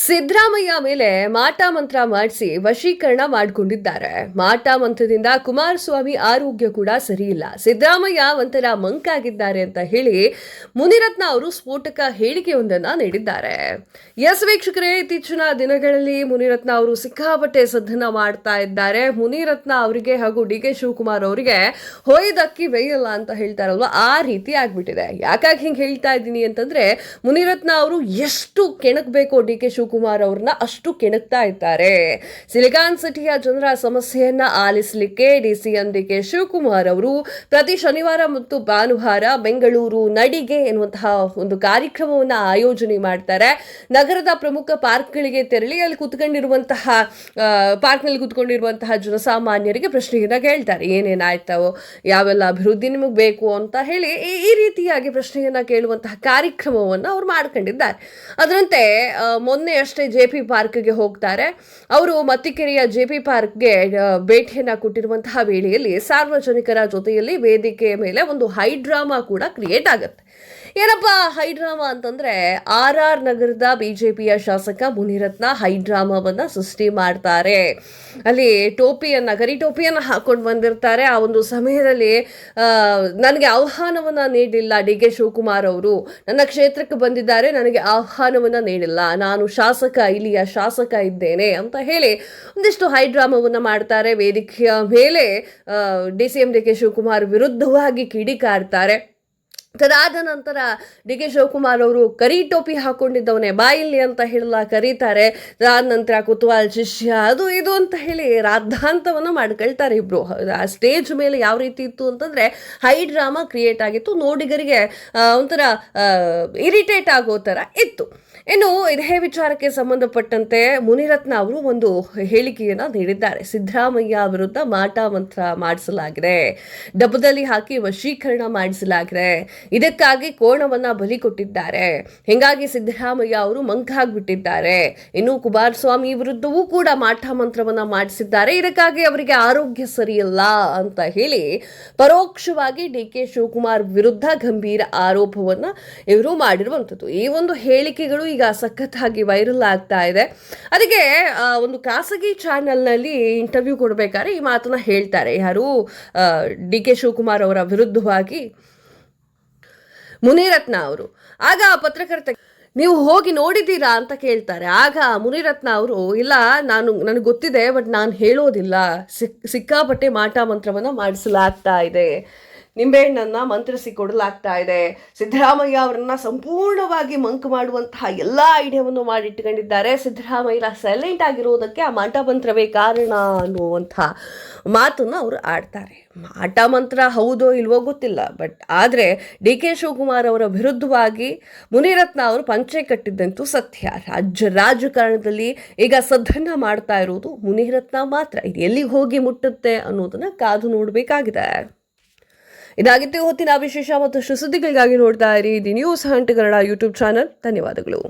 ಸಿದ್ದರಾಮಯ್ಯ ಮೇಲೆ ಮಾಟ ಮಂತ್ರ ಮಾಡಿಸಿ ವಶೀಕರಣ ಮಾಡಿಕೊಂಡಿದ್ದಾರೆ. ಮಾಟ ಮಂತ್ರದಿಂದ ಕುಮಾರಸ್ವಾಮಿ ಆರೋಗ್ಯ ಕೂಡ ಸರಿಯಿಲ್ಲ, ಸಿದ್ದರಾಮಯ್ಯ ಒಂಥರ ಮಂಕಾಗಿದ್ದಾರೆ ಅಂತ ಹೇಳಿ ಮುನಿರತ್ನ ಅವರು ಸ್ಫೋಟಕ ಹೇಳಿಕೆಯೊಂದನ್ನು ನೀಡಿದ್ದಾರೆ. ಎಸ್ ವೀಕ್ಷಕರೇ, ಇತ್ತೀಚಿನ ದಿನಗಳಲ್ಲಿ ಮುನಿರತ್ನ ಅವರು ಸಿಕ್ಕಾಪಟ್ಟೆ ಸದ್ದನ್ನ ಮಾಡ್ತಾ ಇದ್ದಾರೆ. ಮುನಿರತ್ನ ಅವರಿಗೆ ಹಾಗೂ ಡಿ.ಕೆ. ಶಿವಕುಮಾರ್ ಅವರಿಗೆ ಹೊಯ್ದಕ್ಕಿ ಬೇಯಲ್ಲ ಅಂತ ಹೇಳ್ತಾರಲ್ವಾ, ಆ ರೀತಿ ಆಗ್ಬಿಟ್ಟಿದೆ. ಯಾಕಾಗಿ ಹಿಂಗೆ ಹೇಳ್ತಾ ಇದ್ದೀನಿ ಅಂತಂದ್ರೆ, ಮುನಿರತ್ನ ಅವರು ಎಷ್ಟು ಕೆಣಕಬೇಕೋ ಡಿ.ಕೆ. ಶಿವಕುಮಾರ್ ಅವ್ರನ್ನ ಅಷ್ಟು ಕೆಣಕ್ತಾ ಇದ್ದಾರೆ. ಸಿಲಿಕಾನ್ ಸಿಟಿಯ ಜನರ ಸಮಸ್ಯೆಯನ್ನ ಆಲಿಸಲಿಕ್ಕೆ ಡಿಸಿಎಂ ಡಿ.ಕೆ. ಶಿವಕುಮಾರ್ ಅವರು ಪ್ರತಿ ಶನಿವಾರ ಮತ್ತು ಭಾನುವಾರ ಬೆಂಗಳೂರು ನಡಿಗೆ ಎನ್ನುವಂತಹ ಒಂದು ಕಾರ್ಯಕ್ರಮವನ್ನು ಆಯೋಜನೆ ಮಾಡ್ತಾರೆ. ನಗರದ ಪ್ರಮುಖ ಪಾರ್ಕ್ಗಳಿಗೆ ತೆರಳಿ ಅಲ್ಲಿ ಪಾರ್ಕ್ನಲ್ಲಿ ಕುತ್ಕೊಂಡಿರುವಂತಹ ಜನಸಾಮಾನ್ಯರಿಗೆ ಪ್ರಶ್ನೆಯನ್ನ ಕೇಳ್ತಾರೆ. ಏನೇನಾಯ್ತವೋ, ಯಾವೆಲ್ಲ ಅಭಿವೃದ್ಧಿ ನಿಮಗೆ ಬೇಕು ಅಂತ ಹೇಳಿ ಈ ರೀತಿಯಾಗಿ ಪ್ರಶ್ನೆಯನ್ನ ಕೇಳುವಂತಹ ಕಾರ್ಯಕ್ರಮವನ್ನು ಅವ್ರು ಮಾಡ್ಕೊಂಡಿದ್ದಾರೆ. ಅದರಂತೆ ಮೊನ್ನೆ ಅಷ್ಟೇ ಜೆ.ಪಿ. ಪಾರ್ಕ್ಗೆ ಹೋಗ್ತಾರೆ. ಅವರು ಮತ್ತಿಕೆರೆಯ ಜೆ.ಪಿ. ಪಾರ್ಕ್ಗೆ ಭೇಟಿಯನ್ನ ಕೊಟ್ಟಿರುವಂತಹ ವೇಳೆಯಲ್ಲಿ ಸಾರ್ವಜನಿಕರ ಜೊತೆಯಲ್ಲಿ ವೇದಿಕೆಯ ಮೇಲೆ ಒಂದು ಹೈಡ್ರಾಮಾ ಕೂಡ ಕ್ರಿಯೇಟ್ ಆಗುತ್ತೆ. ಏನಪ್ಪ ಹೈಡ್ರಾಮಾ ಅಂತಂದ್ರೆ, ಆರ್ ನಗರದ ಬಿಜೆಪಿಯ ಶಾಸಕ ಮುನಿರತ್ನ ಹೈಡ್ರಾಮಾವನ್ನ ಸೃಷ್ಟಿ ಮಾಡ್ತಾರೆ. ಅಲ್ಲಿ ಕರಿ ಟೋಪಿಯನ್ನ ಹಾಕೊಂಡು ಬಂದಿರ್ತಾರೆ. ಆ ಒಂದು ಸಮಯದಲ್ಲಿ ನನಗೆ ಆಹ್ವಾನವನ್ನ ನೀಡಿಲ್ಲ ಡಿ.ಕೆ. ಶಿವಕುಮಾರ್ ಅವರು, ನನ್ನ ಕ್ಷೇತ್ರಕ್ಕೆ ಬಂದಿದ್ದಾರೆ, ನನಗೆ ಆಹ್ವಾನವನ್ನ ನೀಡಿಲ್ಲ, ನಾನು ಇಲ್ಲಿಯ ಶಾಸಕ ಇದ್ದೇನೆ ಅಂತ ಹೇಳಿ ಒಂದಿಷ್ಟು ಹೈಡ್ರಾಮಾವನ್ನ ಮಾಡ್ತಾರೆ. ವೇದಿಕೆಯ ಮೇಲೆ ಡಿ.ಸಿ.ಎಂ ಡಿ.ಕೆ. ಶಿವಕುಮಾರ್ ವಿರುದ್ಧವಾಗಿ ಕಿಡಿಕಾರ್ತಾರೆ. ತದಾದ ನಂತರ ಡಿ.ಕೆ. ಶಿವಕುಮಾರ್ ಅವರು ಕರಿ ಟೋಪಿ ಹಾಕೊಂಡಿದ್ದವನೇ ಬಾಯಿಲಿ ಅಂತ ಹೇಳಲ್ಲ ಕರೀತಾರೆ. ಅದಾದ ನಂತರ ಕುತೂಹಲ್ ಶಿಷ್ಯ ಅದು ಇದು ಅಂತ ಹೇಳಿ ರಾದ್ಧಾಂತವನ್ನು ಮಾಡ್ಕೊಳ್ತಾರೆ ಇಬ್ರು. ಆ ಸ್ಟೇಜ್ ಮೇಲೆ ಯಾವ ರೀತಿ ಇತ್ತು ಅಂತಂದ್ರೆ, ಹೈ ಡ್ರಾಮಾ ಕ್ರಿಯೇಟ್ ಆಗಿತ್ತು. ನೋಡಿಗರಿಗೆ ಒಂಥರ ಇರಿಟೇಟ್ ಆಗೋ ಥರ ಇತ್ತು. ಇನ್ನು ಇದೇ ವಿಚಾರಕ್ಕೆ ಸಂಬಂಧಪಟ್ಟಂತೆ ಮುನಿರತ್ನ ಅವರು ಒಂದು ಹೇಳಿಕೆಯನ್ನು ನೀಡಿದ್ದಾರೆ. ಸಿದ್ದರಾಮಯ್ಯ ವಿರುದ್ಧ ಮಾಟ ಮಂತ್ರ ಮಾಡಿಸಲಾಗಿದೆ, ಡಬ್ಬದಲ್ಲಿ ಹಾಕಿ ವಶೀಕರಣ ಮಾಡಿಸಲಾಗಿದೆ, ಇದಕ್ಕಾಗಿ ಕೋಣವನ್ನ ಬಲಿ ಕೊಟ್ಟಿದ್ದಾರೆ, ಹಿಂಗಾಗಿ ಸಿದ್ದರಾಮಯ್ಯ ಅವರು ಮಂಕಾಗ್ಬಿಟ್ಟಿದ್ದಾರೆ. ಇನ್ನು ಕುಮಾರಸ್ವಾಮಿ ವಿರುದ್ಧವೂ ಕೂಡ ಮಾಟ ಮಂತ್ರವನ್ನ ಮಾಡಿಸಿದ್ದಾರೆ, ಇದಕ್ಕಾಗಿ ಅವರಿಗೆ ಆರೋಗ್ಯ ಸರಿಯಿಲ್ಲ ಅಂತ ಹೇಳಿ ಪರೋಕ್ಷವಾಗಿ ಡಿ.ಕೆ. ಶಿವಕುಮಾರ್ ವಿರುದ್ಧ ಗಂಭೀರ ಆರೋಪವನ್ನ ಇವರು ಮಾಡಿರುವಂಥದ್ದು. ಈ ಒಂದು ಹೇಳಿಕೆಗಳು ಈಗ ಸಖತ್ತಾಗಿ ವೈರಲ್ ಆಗ್ತಾ ಇದೆ. ಅದಕ್ಕೆ ಒಂದು ಖಾಸಗಿ ಚಾನೆಲ್ನಲ್ಲಿ ಇಂಟರ್ವ್ಯೂ ಕೊಡಬೇಕಾದ್ರೆ ಈ ಮಾತನ್ನ ಹೇಳ್ತಾರೆ. ಯಾರು ಡಿ.ಕೆ. ಶಿವಕುಮಾರ್ ಅವರ ವಿರುದ್ಧವಾಗಿ ಮುನಿರತ್ನ ಅವರು. ಆಗ ಪತ್ರಕರ್ತ, ನೀವು ಹೋಗಿ ನೋಡಿದ್ದೀರಾ ಅಂತ ಕೇಳ್ತಾರೆ. ಆಗ ಮುನಿರತ್ನ ಅವರು, ಇಲ್ಲ ನನಗೆ ಗೊತ್ತಿದೆ, ಬಟ್ ನಾನು ಹೇಳೋದಿಲ್ಲ, ಸಿಕ್ಕಾಪಟ್ಟೆ ಮಾಟ ಮಂತ್ರವನ್ನು ಮಾಡಿಸಲಾಗ್ತಾ ಇದೆ, ನಿಂಬೆಹಣ್ಣನ್ನು ಮಂತ್ರಿಸಿ ಕೊಡಲಾಗ್ತಾ ಇದೆ, ಸಿದ್ದರಾಮಯ್ಯ ಅವರನ್ನ ಸಂಪೂರ್ಣವಾಗಿ ಮಂಕ್ ಮಾಡುವಂತಹ ಎಲ್ಲ ಐಡಿಯಾವನ್ನು ಮಾಡಿಟ್ಕೊಂಡಿದ್ದಾರೆ, ಸಿದ್ದರಾಮಯ್ಯ ಸೈಲೆಂಟ್ ಆಗಿರೋದಕ್ಕೆ ಆ ಮಾಟ ಮಂತ್ರವೇ ಕಾರಣ ಅನ್ನುವಂಥ ಮಾತನ್ನು ಅವರು ಆಡ್ತಾರೆ. ಮಾಟ ಮಂತ್ರ ಹೌದೋ ಇಲ್ವೋ ಗೊತ್ತಿಲ್ಲ, ಬಟ್ ಆದರೆ ಡಿ.ಕೆ. ಶಿವಕುಮಾರ್ ಅವರ ವಿರುದ್ಧವಾಗಿ ಮುನಿರತ್ನ ಅವರು ಪಂಚೆ ಕಟ್ಟಿದ್ದಂತೂ ಸತ್ಯ. ರಾಜಕಾರಣದಲ್ಲಿ ಈಗ ಸದ್ದನ್ನ ಮಾಡ್ತಾ ಇರೋದು ಮುನಿರತ್ನ ಮಾತ್ರ. ಇದು ಎಲ್ಲಿಗೆ ಹೋಗಿ ಮುಟ್ಟುತ್ತೆ ಅನ್ನೋದನ್ನ ಕಾದು ನೋಡಬೇಕಾಗಿದೆ. ಇದಾಗಿತ್ತು ಹೊತ್ತಿನ ವಿಶೇಷ ಮತ್ತು ಸುದ್ದಿಗಳಿಗಾಗಿ ನೋಡ್ತಾ ಇರಿ the news Hunt Kannada YouTube channel. ಧನ್ಯವಾದಗಳು.